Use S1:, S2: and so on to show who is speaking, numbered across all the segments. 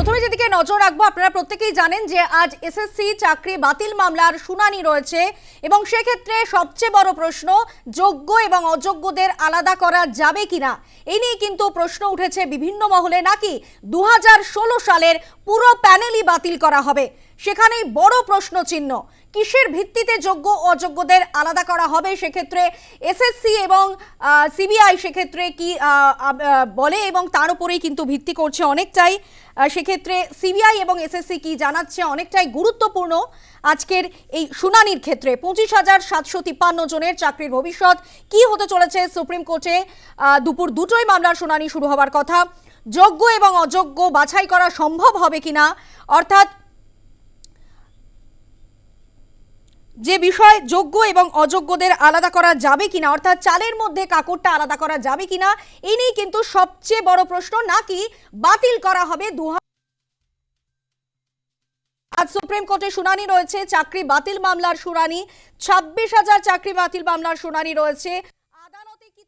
S1: প্রথমে যেদিকে নজর রাখবো, আপনারা প্রত্যেকেই জানেন যে আজ এসএসসি চাকরি বাতিল মামলার শুনানি রয়েছে এবং সেক্ষেত্রে সবচেয়ে বড় প্রশ্ন যোগ্য এবং অযোগ্যদের আলাদা করা যাবে কিনা এই নিয়ে কিন্তু প্রশ্ন উঠেছে বিভিন্ন মহলে, নাকি 2016 সালের পুরো প্যানেলই বাতিল করা হবে। সেখানেই বড় প্রশ্ন চিহ্ন, কিসের ভিত্তিতে যোগ্য অযোগ্যদের আলাদা করা হবে, সেক্ষেত্রে এসএসসি এবং সিবিআই সেক্ষেত্রে কি বলে এবং তার উপরেই কিন্তু ভিত্তি করছে অনেকটাই। সেক্ষেত্রে সিবিআই এবং এসএসসি কি জানাচ্ছে অনেকটাই গুরুত্বপূর্ণ আজকের এই শুনানির ক্ষেত্রে। 25,753 জনের চাকরির ভবিষ্যৎ কি হতে চলেছে সুপ্রিম কোর্টে দুপুর 2টোয় মামলার শুনানি শুরু হওয়ার কথা। যোগ্য এবং অযোগ্য বাছাই করা সম্ভব হবে কিনা, অর্থাৎ যে বিষয় যোগ্য এবং অযোগ্যদের আলাদা করা যাবে কিনা, অর্থাৎ চালের মধ্যে কাকড়টা আলাদা করা যাবে কিনা এই নিয়ে কিন্তু সবচেয়ে বড় প্রশ্ন, নাকি বাতিল করা হবে। আজ সুপ্রিম কোর্টে শুনানি রয়েছে চাকরি বাতিল মামলার শুনানি, 26,000 চাকরি বাতিল মামলার শুনানি রয়েছে আদালতে। কি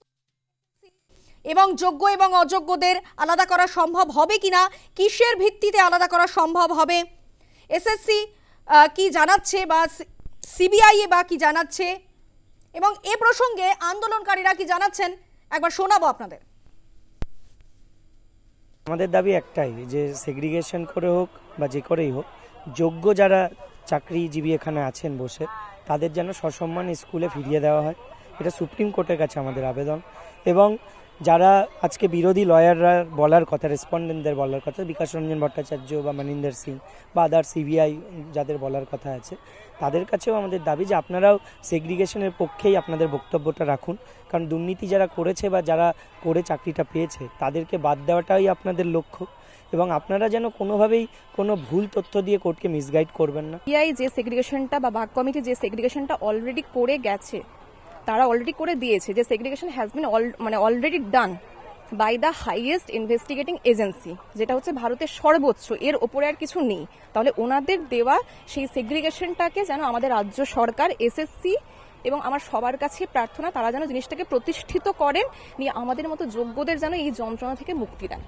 S1: এবং যোগ্য এবং অযোগ্যদের আলাদা করা সম্ভব হবে কিনা, কিসের ভিত্তিতে আলাদা করা সম্ভব হবে, এসএসসি কি জানাচ্ছে বা সিবিআই বা কি জানাচ্ছে এবং এ প্রসঙ্গে আন্দোলনকারীরা কি জানাচ্ছেন একবার শোনাবো আপনাদের।
S2: আমাদের দাবি একটাই, যে সেগ্রিগেশন করে হোক বা যে করেই হোক, যোগ্য যারা চাকরিজীবী এখানে আছেন বসে, তাদের যেন সসম্মান স্কুলে ফিরিয়ে দেওয়া হয়। এটা সুপ্রিম কোর্টের কাছে আমাদের আবেদন। এবং যারা আজকে বিরোধী লয়াররা বলার কথা, রেসপন্ডেন্টদের বলার কথা, বিকাশ রঞ্জন ভট্টাচার্য বা মনিন্দর সিং বা আদার সিবিআই যাদের বলার কথা আছে, তাদের কাছেও আমাদের দাবি যে আপনারাও সেগ্রিগেশনের পক্ষেই আপনাদের বক্তব্যটা রাখুন। কারণ দুর্নীতি যারা করেছে বা যারা করে চাকরিটা পেয়েছে তাদেরকে বাদ দেওয়াটাই আপনাদের লক্ষ্য, এবং আপনারা যেন কোনোভাবেই কোনো ভুল তথ্য দিয়ে কোর্টকে মিসগাইড করবেন না।
S3: সিবিআই যে সেগ্রিগেশনটা বা ভাগ কমিটি যে সেগ্রিগেশনটা অলরেডি করে গেছে, তারা অলরেডি করে দিয়েছে, যে segregation has been already done by the highest investigating agency, যেটা হচ্ছে ভারতের সর্বোচ্চ, এর ওপরে আর কিছু নেই। তাহলে ওনাদের দেওয়া সেই সেগ্রিগেশনটাকে যেন আমাদের রাজ্য সরকার, এসএসসি এবং আমার সবার কাছে প্রার্থনা, তারা যেন জিনিসটাকে প্রতিষ্ঠিত করেন, নিয়ে আমাদের মতো যোগ্যদের যেন এই যন্ত্রণা থেকে মুক্তি দেন।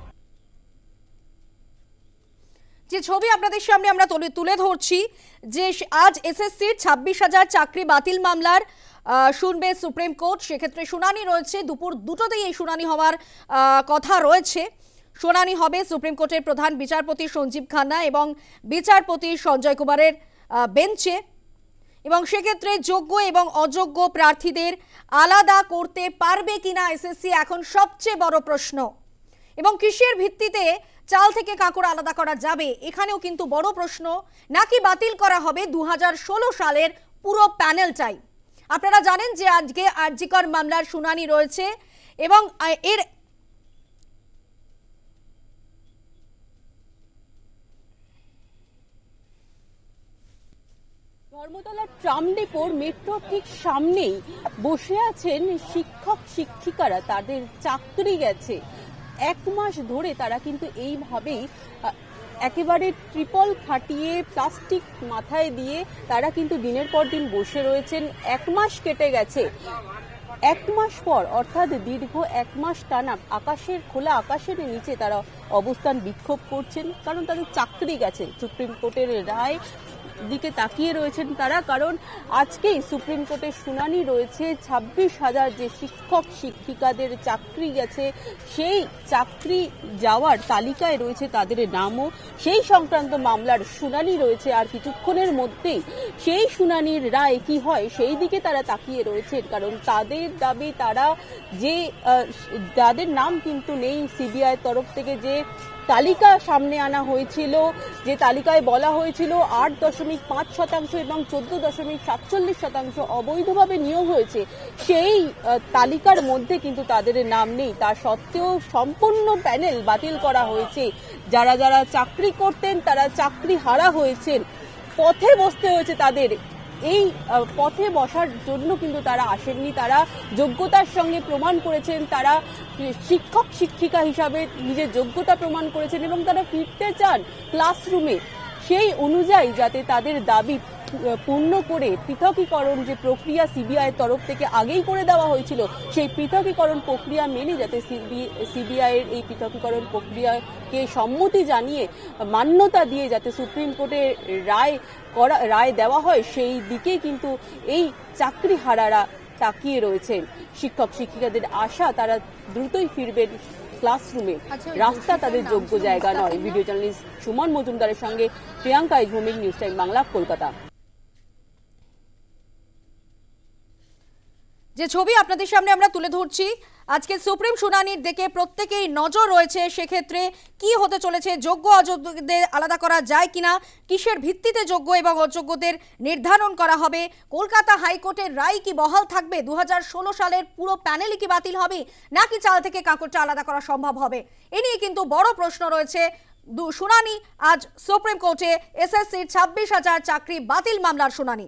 S1: যে ছবি আপনাদের সামনে আমরা তুলে ধরছি, যে আজ এসএসসির 26,000 চাকরি বাতিল মামলার শুনবে সুপ্রিম কোর্ট। সেক্ষেত্রে শুনানি রয়েছে দুপুর 2টোতেই এই শুনানি হওয়ার কথা রয়েছে। শুনানি হবে সুপ্রিম কোর্টের প্রধান বিচারপতি সঞ্জীব খান্না এবং বিচারপতি সঞ্জয় কুমারের বেঞ্চে। এবং সেক্ষেত্রে যোগ্য এবং অযোগ্য প্রার্থীদের আলাদা করতে পারবে কিনা এসএসসি এখন সবচেয়ে বড় প্রশ্ন। এবং কিসের ভিত্তিতে চাল থেকে কাকড় আলাদা করা যাবে এখানেও কিন্তু বড় প্রশ্ন, নাকি বাতিল করা হবে 2016 সালের পুরো প্যানেলটাই। আপনারা জানেন যে আজকে আরজিকর মামলার শুনানি রয়েছে এবং এর
S4: ধর্মতলার ট্রাম ডিপোর মেট্রোর ঠিক সামনেই বসে আছেন শিক্ষক শিক্ষিকারা, তাদের চাকরি গেছে। 1 মাস ধরে তারা কিন্তু এইভাবেই একেবারে ট্রিপল খাটিয়ে প্লাস্টিক মাথায় দিয়ে তারা কিন্তু দিনের পর দিন বসে রয়েছেন। 1 মাস কেটে গেছে। 1 মাস পর, অর্থাৎ দীর্ঘ 1 মাস টানা খোলা আকাশের নিচে তারা অবস্থান বিক্ষোভ করছেন, কারণ তাদের চাকরি গেছে। সুপ্রিম কোর্টের রায় দিকে তাকিয়ে রয়েছেন তারা, কারণ আজকেই সুপ্রিম কোর্টের শুনানি রয়েছে। 26,000 যে শিক্ষক শিক্ষিকাদের চাকরি গেছে, সেই চাকরি যাওয়ার তালিকায় রয়েছে তাদের নামও। সেই সংক্রান্ত মামলার শুনানি রয়েছে আর কিছুক্ষণের মধ্যেই সেই শুনানির রায় কি হয় সেই দিকে তারা তাকিয়ে রয়েছেন। কারণ তাদের দাবি, তারা যে যাদের নাম কিন্তু নেই সিবিআই তরফ থেকে যে তালিকা সামনে আনা হয়েছিল, যে তালিকায় বলা হয়েছিল 8.5% এবং 14.47% অবৈধভাবে নিয়োগ হয়েছে, সেই তালিকার মধ্যে কিন্তু তাদের নাম নেই। তা সত্ত্বেও সম্পূর্ণ প্যানেল বাতিল করা হয়েছে। যারা যারা চাকরি করতেন তারা চাকরি হারা হয়েছেন, পথে বসতে হয়েছে তাদের। এই পথে বসার জন্য কিন্তু তারা আসেননি, তারা যোগ্যতার সঙ্গে প্রমাণ করেছেন, তারা শিক্ষক শিক্ষিকা হিসাবে নিজের যোগ্যতা প্রমাণ করেছেন এবং তারা ফিরতে চান ক্লাসরুমে। সেই অনুযায়ী যাতে তাদের দাবি পূর্ণ করে পৃথকীকরণ যে প্রক্রিয়া সিবিআই তরফ থেকে আগেই করে দেওয়া হয়েছিল, সেই পৃথকীকরণ প্রক্রিয়া মেনে যাতে সিবিআই এর এই পৃথকীকরণ প্রক্রিয়াকে সম্মতি জানিয়ে মান্যতা দিয়ে যাতে সুপ্রিম কোর্টে রায় দেওয়া হয়, সেই দিকেই কিন্তু এই চাকরিহারারা তাকিয়ে রয়েছেন। শিক্ষক শিক্ষিকাদের আশা তারা দ্রুতই ফিরবেন ক্লাসরুমে, রাস্তা তাদের যোগ্য জায়গা নয়। ভিডিও জার্নালিস্ট সুমন মজুমদারের সঙ্গে প্রিয়াঙ্কা ভৌমিক, নিউজ টাইম বাংলা, কলকাতা।
S1: যে ছবি আপনাদের সামনে আমরা তুলে ধরছি, আজকে সুপ্রিম শুনানির দিকে প্রত্যেকেই নজর রয়েছে। সেক্ষেত্রে কি হতে চলেছে, যোগ্য অযোগ্যদের আলাদা করা যায় কিনা, কিসের ভিত্তিতে যোগ্য এবং অযোগ্যদের নির্ধারণ করা হবে, কলকাতা হাইকোর্টের রায় কি বহাল থাকবে, 2016 সালের পুরো প্যানেলই কি বাতিল হবে, নাকি চাল থেকে কাঁকড়টা আলাদা করা সম্ভব হবে, এ নিয়ে কিন্তু বড় প্রশ্ন রয়েছে। শুনানি আজ সুপ্রিম কোর্টে এসএসসির 26,000 চাকরি বাতিল মামলার শুনানি।